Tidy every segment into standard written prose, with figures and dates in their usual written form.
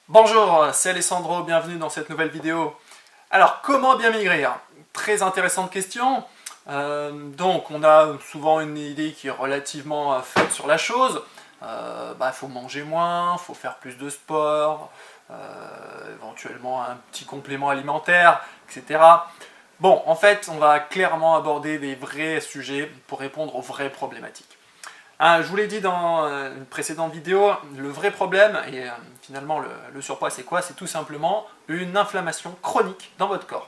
Bonjour, c'est Alessandro, bienvenue dans cette nouvelle vidéo. Alors, comment bien maigrir? Très intéressante question. Donc, on a souvent une idée qui est relativement faite sur la chose. Faut manger moins, faut faire plus de sport, éventuellement un petit complément alimentaire, etc. Bon, en fait, on va clairement aborder des vrais sujets pour répondre aux vraies problématiques. Je vous l'ai dit dans une précédente vidéo, le vrai problème, et finalement le surpoids c'est quoi? C'est tout simplement une inflammation chronique dans votre corps.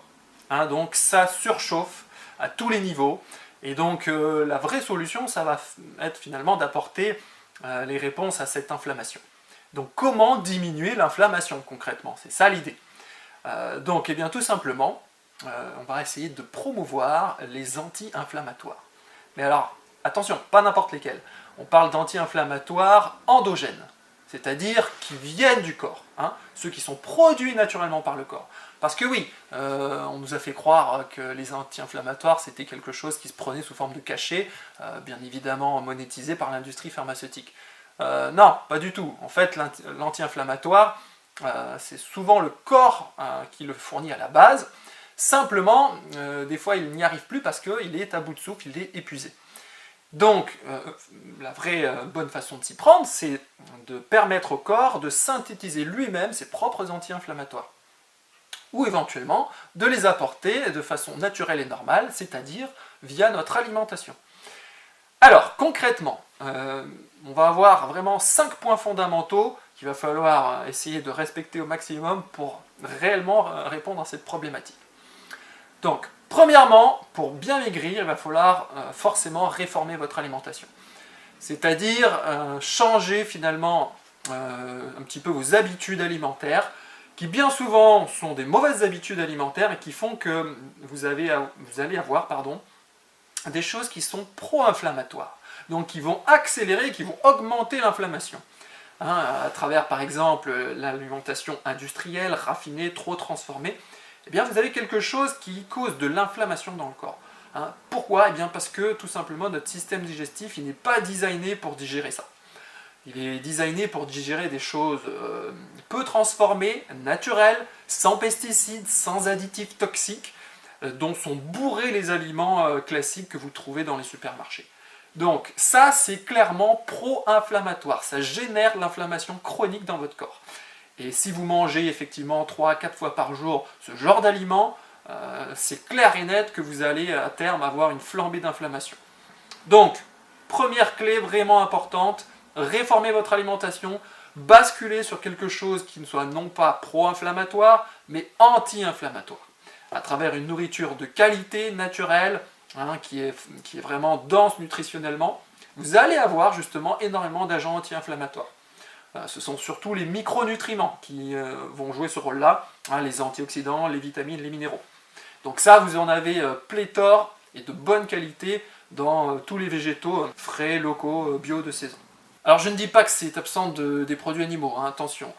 Donc ça surchauffe à tous les niveaux, et donc la vraie solution, ça va être finalement d'apporter les réponses à cette inflammation. Donc comment diminuer l'inflammation concrètement? C'est ça l'idée. Donc tout simplement, on va essayer de promouvoir les anti-inflammatoires. Mais alors, attention, pas n'importe lesquels. On parle d'anti-inflammatoires endogènes, c'est-à-dire qui viennent du corps, ceux qui sont produits naturellement par le corps. Parce que oui, on nous a fait croire que les anti-inflammatoires c'était quelque chose qui se prenait sous forme de cachet, bien évidemment monétisé par l'industrie pharmaceutique. Non, pas du tout. En fait, l'anti-inflammatoire, c'est souvent le corps qui le fournit à la base. Simplement, des fois il n'y arrive plus parce qu'il est à bout de souffle, il est épuisé. Donc, la vraie bonne façon de s'y prendre, c'est de permettre au corps de synthétiser lui-même ses propres anti-inflammatoires. Ou éventuellement, de les apporter de façon naturelle et normale, c'est-à-dire via notre alimentation. Alors, concrètement, on va avoir vraiment 5 points fondamentaux qu'il va falloir essayer de respecter au maximum pour réellement répondre à cette problématique. Donc, premièrement, pour bien maigrir, il va falloir forcément réformer votre alimentation. C'est-à-dire changer finalement un petit peu vos habitudes alimentaires, qui bien souvent sont des mauvaises habitudes alimentaires et qui font que vous allez avoir des choses qui sont pro-inflammatoires. Donc qui vont accélérer, qui vont augmenter l'inflammation. À travers par exemple l'alimentation industrielle, raffinée, trop transformée, vous avez quelque chose qui cause de l'inflammation dans le corps. Pourquoi? Parce que tout simplement notre système digestif il n'est pas designé pour digérer ça. Il est designé pour digérer des choses peu transformées, naturelles, sans pesticides, sans additifs toxiques, dont sont bourrés les aliments classiques que vous trouvez dans les supermarchés. Donc ça c'est clairement pro-inflammatoire, ça génère l'inflammation chronique dans votre corps. Et si vous mangez effectivement 3 à 4 fois par jour ce genre d'aliments, c'est clair et net que vous allez à terme avoir une flambée d'inflammation. Donc, première clé vraiment importante, réformez votre alimentation, basculez sur quelque chose qui ne soit non pas pro-inflammatoire, mais anti-inflammatoire. À travers une nourriture de qualité, naturelle, qui est vraiment dense nutritionnellement, vous allez avoir justement énormément d'agents anti-inflammatoires. Ce sont surtout les micronutriments qui vont jouer ce rôle-là, les antioxydants, les vitamines, les minéraux. Donc ça, vous en avez pléthore et de bonne qualité dans tous les végétaux frais, locaux, bio de saison. Alors je ne dis pas que c'est absent des produits animaux, attention.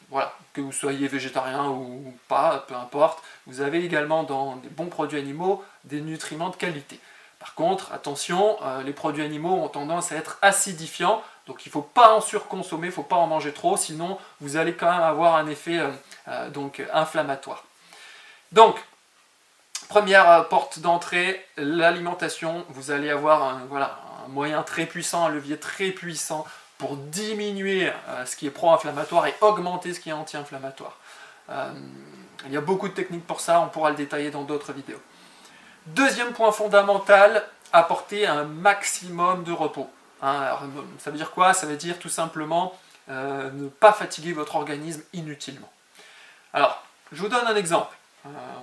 Voilà, que vous soyez végétarien ou pas, peu importe, vous avez également dans des bons produits animaux des nutriments de qualité. Par contre, attention, les produits animaux ont tendance à être acidifiants, donc il ne faut pas en surconsommer, il ne faut pas en manger trop, sinon vous allez quand même avoir un effet inflammatoire. Donc, première porte d'entrée, l'alimentation, vous allez avoir un moyen très puissant, un levier très puissant pour diminuer ce qui est pro-inflammatoire et augmenter ce qui est anti-inflammatoire. Il y a beaucoup de techniques pour ça, on pourra le détailler dans d'autres vidéos. Deuxième point fondamental, apporter un maximum de repos. Alors, ça veut dire quoi? Ça veut dire tout simplement ne pas fatiguer votre organisme inutilement. Alors, je vous donne un exemple.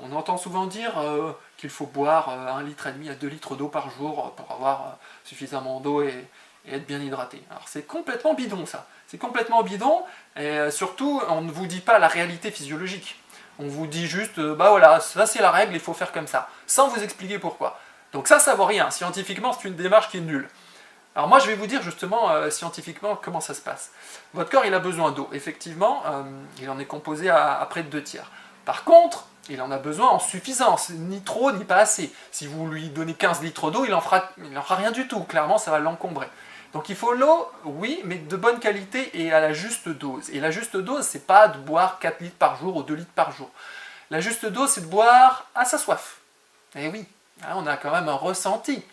On entend souvent dire qu'il faut boire 1,5 litre à 2 litres d'eau par jour pour avoir suffisamment d'eau et être bien hydraté. Alors c'est complètement bidon ça. C'est complètement bidon et surtout on ne vous dit pas la réalité physiologique. On vous dit juste, voilà, ça c'est la règle, il faut faire comme ça, sans vous expliquer pourquoi. Donc ça vaut rien, scientifiquement c'est une démarche qui est nulle. Alors moi je vais vous dire justement scientifiquement comment ça se passe. Votre corps il a besoin d'eau, effectivement, il en est composé à près de 2/3. Par contre, il en a besoin en suffisance, ni trop ni pas assez. Si vous lui donnez 15 litres d'eau, il en fera rien du tout, clairement ça va l'encombrer. Donc il faut l'eau, oui, mais de bonne qualité et à la juste dose. Et la juste dose, c'est pas de boire 4 litres par jour ou 2 litres par jour. La juste dose, c'est de boire à sa soif. Et oui, on a quand même un ressenti.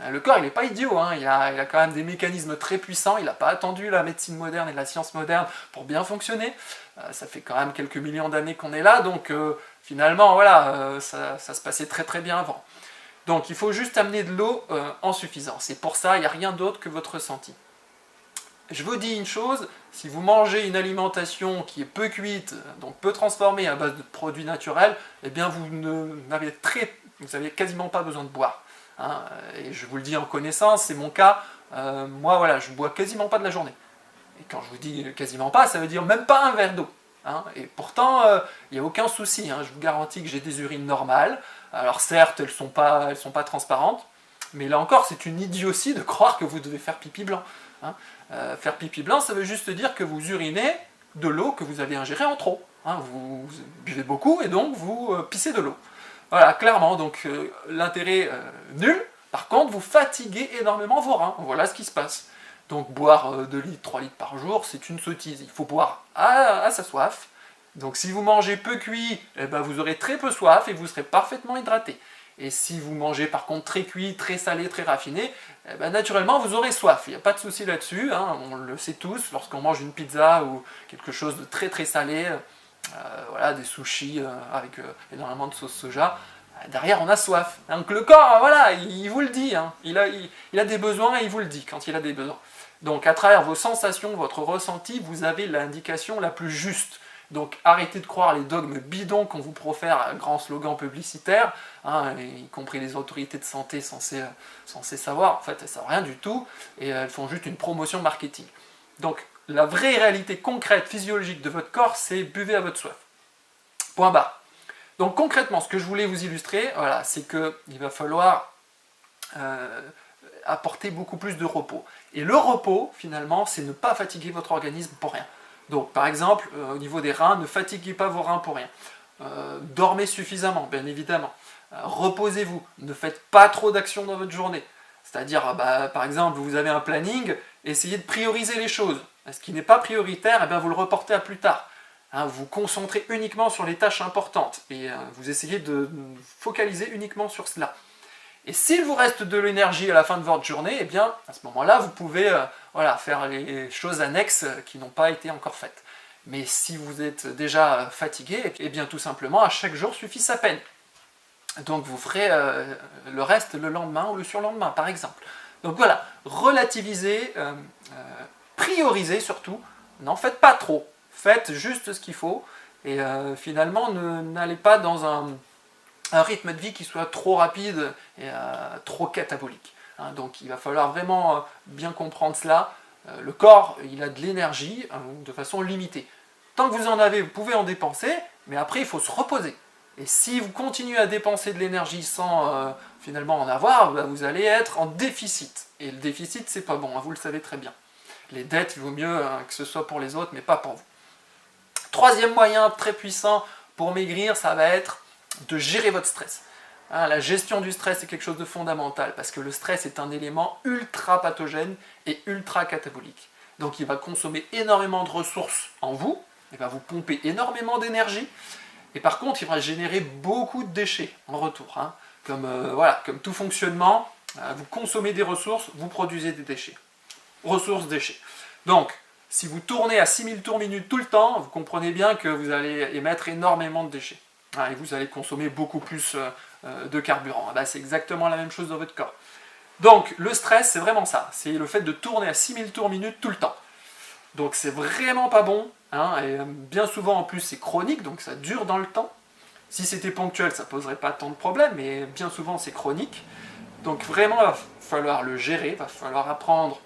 Le corps, il n'est pas idiot, hein. Il a quand même des mécanismes très puissants, il n'a pas attendu la médecine moderne et la science moderne pour bien fonctionner. Ça fait quand même quelques millions d'années qu'on est là, donc finalement, voilà, ça se passait très très bien avant. Donc il faut juste amener de l'eau en suffisance, et pour ça, il n'y a rien d'autre que votre ressenti. Je vous dis une chose, si vous mangez une alimentation qui est peu cuite, donc peu transformée à base de produits naturels, eh bien vous n'avez quasiment pas besoin de boire. Hein, et je vous le dis en connaissance, c'est mon cas, moi voilà, je bois quasiment pas de la journée. Et quand je vous dis quasiment pas, ça veut dire même pas un verre d'eau. Hein, et pourtant, il n'y a aucun souci, hein, je vous garantis que j'ai des urines normales. Alors certes, elles sont pas transparentes, mais là encore, c'est une idiotie de croire que vous devez faire pipi blanc. Hein. Faire pipi blanc, ça veut juste dire que vous urinez de l'eau que vous avez ingérée en trop. Hein, vous buvez beaucoup et donc vous pissez de l'eau. Voilà, clairement, donc l'intérêt nul. Par contre, vous fatiguez énormément vos reins. Voilà ce qui se passe. Donc boire 2 litres, 3 litres par jour, c'est une sottise. Il faut boire à sa soif. Donc si vous mangez peu cuit, eh ben, vous aurez très peu soif et vous serez parfaitement hydraté. Et si vous mangez par contre très cuit, très salé, très raffiné, eh ben, naturellement vous aurez soif. Il n'y a pas de souci là-dessus, hein, on le sait tous, lorsqu'on mange une pizza ou quelque chose de très très salé, voilà, des sushis avec énormément de sauce soja, derrière on a soif. Donc le corps, voilà, il vous le dit, hein, il a des besoins et il vous le dit quand il a des besoins. Donc à travers vos sensations, votre ressenti, vous avez l'indication la plus juste. Donc arrêtez de croire les dogmes bidons qu'on vous profère à grands slogans publicitaires, hein, y compris les autorités de santé censées savoir, en fait elles ne savent rien du tout, et elles font juste une promotion marketing. Donc la vraie réalité concrète, physiologique de votre corps, c'est buvez à votre soif. Point barre. Donc concrètement, ce que je voulais vous illustrer, voilà, c'est qu'il va falloir apporter beaucoup plus de repos. Et le repos, finalement, c'est ne pas fatiguer votre organisme pour rien. Donc par exemple, au niveau des reins, ne fatiguez pas vos reins pour rien. Dormez suffisamment, bien évidemment. Reposez-vous, ne faites pas trop d'actions dans votre journée. C'est-à-dire, par exemple, vous avez un planning, essayez de prioriser les choses. Ce qui n'est pas prioritaire, eh bien, vous le reportez à plus tard. Hein, vous vous concentrez uniquement sur les tâches importantes et vous essayez de focaliser uniquement sur cela. Et s'il vous reste de l'énergie à la fin de votre journée, eh bien, à ce moment-là, vous pouvez voilà, faire les choses annexes qui n'ont pas été encore faites. Mais si vous êtes déjà fatigué, eh bien, tout simplement, à chaque jour suffit sa peine. Donc, vous ferez le reste le lendemain ou le surlendemain, par exemple. Donc voilà, relativisez, priorisez surtout, n'en faites pas trop. Faites juste ce qu'il faut, et finalement, n'allez pas dans un rythme de vie qui soit trop rapide et trop catabolique. Hein, donc il va falloir vraiment bien comprendre cela. Le corps, il a de l'énergie de façon limitée. Tant que vous en avez, vous pouvez en dépenser, mais après il faut se reposer. Et si vous continuez à dépenser de l'énergie sans finalement en avoir, vous allez être en déficit. Et le déficit, c'est pas bon, hein, vous le savez très bien. Les dettes, il vaut mieux que ce soit pour les autres, mais pas pour vous. Troisième moyen très puissant pour maigrir, ça va être de gérer votre stress. Hein, la gestion du stress est quelque chose de fondamental parce que le stress est un élément ultra pathogène et ultra catabolique. Donc il va consommer énormément de ressources en vous, il va vous pomper énormément d'énergie et par contre il va générer beaucoup de déchets en retour. Hein. Comme tout fonctionnement, vous consommez des ressources, vous produisez des déchets. Ressources, déchets. Donc si vous tournez à 6000 tours minute tout le temps, vous comprenez bien que vous allez émettre énormément de déchets. Et vous allez consommer beaucoup plus de carburant. C'est exactement la même chose dans votre corps. Donc le stress, c'est vraiment ça. C'est le fait de tourner à 6000 tours minute tout le temps. Donc c'est vraiment pas bon. Hein, et bien souvent en plus c'est chronique, donc ça dure dans le temps. Si c'était ponctuel, ça poserait pas tant de problèmes, mais bien souvent c'est chronique. Donc vraiment, il va falloir le gérer, il va falloir apprendre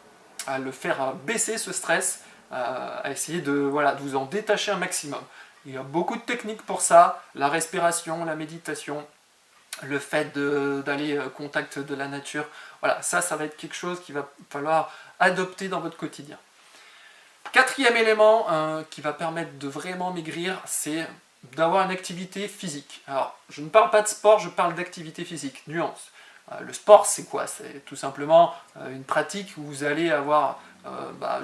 à le faire baisser ce stress, à essayer de vous en détacher un maximum. Il y a beaucoup de techniques pour ça, la respiration, la méditation, le fait d'aller au contact de la nature. Voilà, ça va être quelque chose qu'il va falloir adopter dans votre quotidien. Quatrième élément qui va permettre de vraiment maigrir, c'est d'avoir une activité physique. Alors, je ne parle pas de sport, je parle d'activité physique, nuance. Le sport, c'est quoi? C'est tout simplement une pratique où vous allez avoir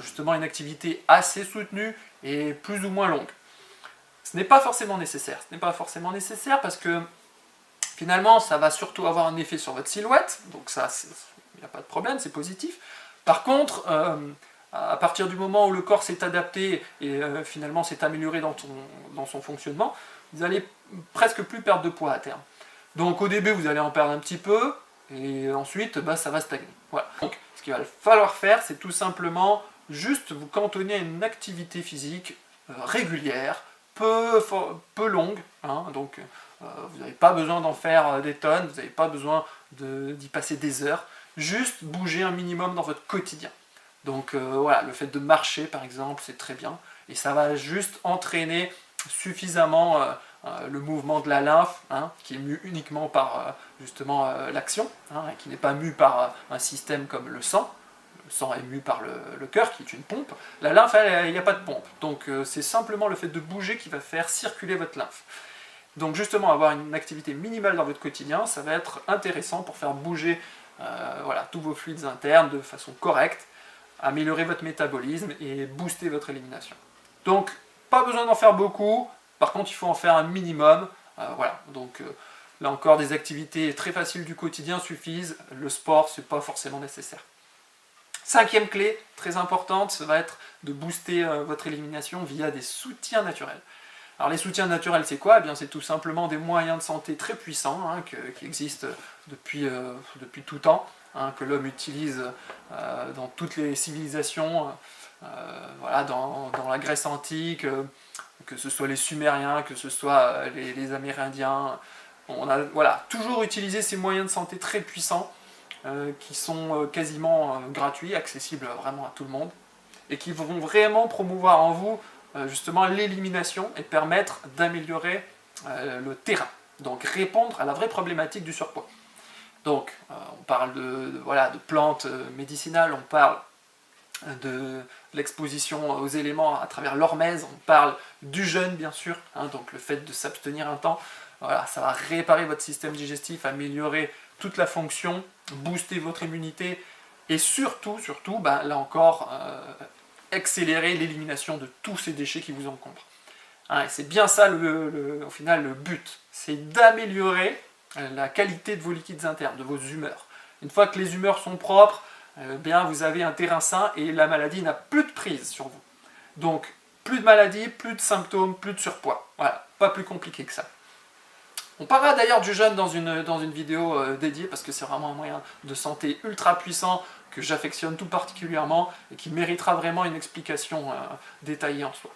justement une activité assez soutenue et plus ou moins longue. Ce n'est pas forcément nécessaire. Ce n'est pas forcément nécessaire parce que finalement, ça va surtout avoir un effet sur votre silhouette. Donc ça, il n'y a pas de problème, c'est positif. Par contre, à partir du moment où le corps s'est adapté et finalement s'est amélioré dans son fonctionnement, vous allez presque plus perdre de poids à terme. Donc au début, vous allez en perdre un petit peu, et ensuite, ça va stagner. Voilà. Donc, ce qu'il va falloir faire, c'est tout simplement juste vous cantonner à une activité physique régulière, peu longue. Donc, vous n'avez pas besoin d'en faire des tonnes, vous n'avez pas besoin d'y passer des heures. Juste bouger un minimum dans votre quotidien. Donc voilà, le fait de marcher, par exemple, c'est très bien. Et ça va juste entraîner suffisamment le mouvement de la lymphe, qui est mu uniquement par justement l'action, et qui n'est pas mu par un système comme le sang. Le sang est mu par le cœur, qui est une pompe. La lymphe, il n'y a pas de pompe. Donc c'est simplement le fait de bouger qui va faire circuler votre lymphe. Donc justement, avoir une activité minimale dans votre quotidien, ça va être intéressant pour faire bouger tous vos fluides internes de façon correcte, améliorer votre métabolisme et booster votre élimination. Donc, pas besoin d'en faire beaucoup, par contre, il faut en faire un minimum. Donc là encore, des activités très faciles du quotidien suffisent, le sport, c'est pas forcément nécessaire. Cinquième clé, très importante, ça va être de booster votre élimination via des soutiens naturels. Alors les soutiens naturels, c'est quoi? Eh bien, c'est tout simplement des moyens de santé très puissants qui existent depuis tout temps, que l'homme utilise dans toutes les civilisations, dans la Grèce antique, que ce soit les Sumériens, que ce soit les Amérindiens. On a toujours utilisé ces moyens de santé très puissants qui sont quasiment gratuits, accessibles vraiment à tout le monde, et qui vont vraiment promouvoir en vous justement l'élimination et permettre d'améliorer le terrain, donc répondre à la vraie problématique du surpoids. Donc on parle de plantes médicinales, on parle de l'exposition aux éléments à travers l'hormèse, on parle du jeûne bien sûr, donc le fait de s'abstenir un temps, ça va réparer votre système digestif, améliorer toute la fonction, booster votre immunité et surtout, là encore, accélérer l'élimination de tous ces déchets qui vous encombrent. Et c'est bien ça au final le but, c'est d'améliorer la qualité de vos liquides internes, de vos humeurs. Une fois que les humeurs sont propres, vous avez un terrain sain et la maladie n'a plus de prise sur vous. Donc, plus de maladie, plus de symptômes, plus de surpoids. Voilà, pas plus compliqué que ça. On parlera d'ailleurs du jeûne dans une vidéo dédiée parce que c'est vraiment un moyen de santé ultra puissant que j'affectionne tout particulièrement et qui méritera vraiment une explication détaillée en soi.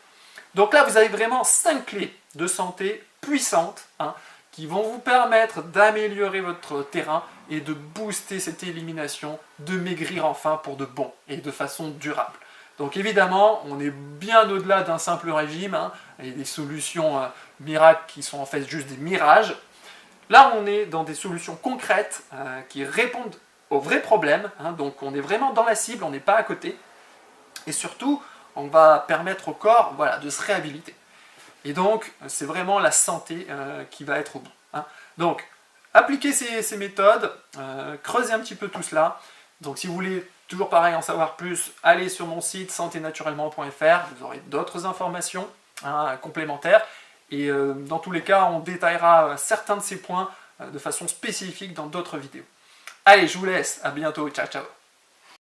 Donc là, vous avez vraiment 5 clés de santé puissantes qui vont vous permettre d'améliorer votre terrain et de booster cette élimination, de maigrir enfin pour de bon et de façon durable. Donc évidemment, on est bien au-delà d'un simple régime, et des solutions miracles qui sont en fait juste des mirages. Là, on est dans des solutions concrètes qui répondent aux vrais problèmes, donc on est vraiment dans la cible, on n'est pas à côté. Et surtout, on va permettre au corps de se réhabiliter. Et donc, c'est vraiment la santé qui va être au bout. Donc, appliquez ces méthodes, creusez un petit peu tout cela. Donc, si vous voulez toujours pareil en savoir plus, allez sur mon site santénaturellement.fr, vous aurez d'autres informations complémentaires. Et dans tous les cas, on détaillera certains de ces points de façon spécifique dans d'autres vidéos. Allez, je vous laisse, à bientôt, ciao ciao.